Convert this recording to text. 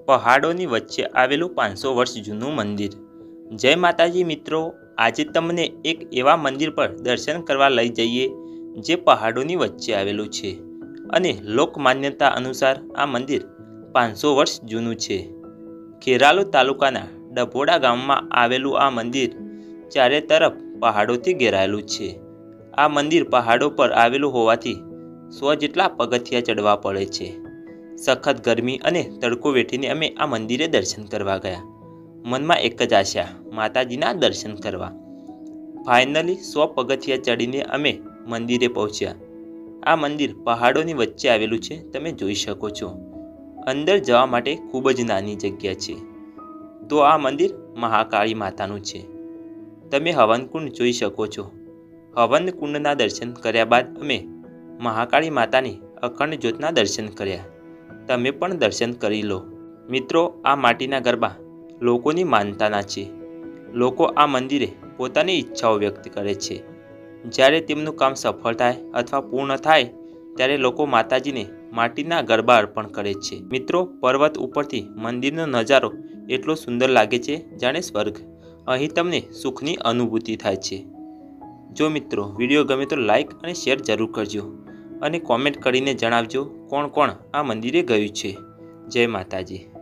પહાડોની વચ્ચે આવેલું 500 વર્ષ જૂનું મંદિર। જય માતાજી મિત્રો, આજે તમને એક એવા મંદિર પર દર્શન કરવા લઈ જઈએ જે પહાડોની વચ્ચે આવેલું છે અને લોકમાન્યતા અનુસાર આ મંદિર 500 વર્ષ જૂનું છે। ખેરાલુ તાલુકાના ડભોડા ગામમાં આવેલું આ મંદિર ચારે તરફ પહાડોથી ઘેરાયેલું છે। આ મંદિર પહાડો પર આવેલું હોવાથી 100 જેટલા પગથિયા ચડવા પડે છે। સખત ગરમી અને તડકો વેઠીને અમે આ મંદિરે દર્શન કરવા ગયા। મનમાં એક જ આશા, માતાજીના દર્શન કરવા। ફાઇનલી 100 પગથિયા ચડીને અમે મંદિરે પહોંચ્યા। આ મંદિર પહાડોની વચ્ચે આવેલું છે, તમે જોઈ શકો છો। અંદર જવા માટે ખૂબ જ નાની જગ્યા છે। તો આ મંદિર મહાકાળી માતાનું છે। તમે હવનકુંડ જોઈ શકો છો। હવનકુંડના દર્શન કર્યા બાદ અમે મહાકાળી માતાની અખંડ જ્યોતના દર્શન કર્યા। તમે પણ દર્શન કરી લો। મિત્રો, આ માટીના ગરબા લોકોની માનતાના છે। લોકો આ મંદિરે પોતાની ઈચ્છાઓ વ્યક્ત કરે છે। જ્યારે તેમનું કામ સફળ થાય અથવા પૂર્ણ થાય ત્યારે લોકો માતાજીને માટીના ગરબા અર્પણ કરે છે। મિત્રો, પર્વત ઉપરથી મંદિરનો નજારો એટલો સુંદર લાગે છે જાણે સ્વર્ગ। અહીં તમને સુખની અનુભૂતિ થાય છે। જો મિત્રો વિડીયો ગમે તો લાઈક અને શેર જરૂર કરજો અને કોમેન્ટ કરીને જણાવજો કોણ કોણ આ મંદિરે ગયું છે। જય માતાજી।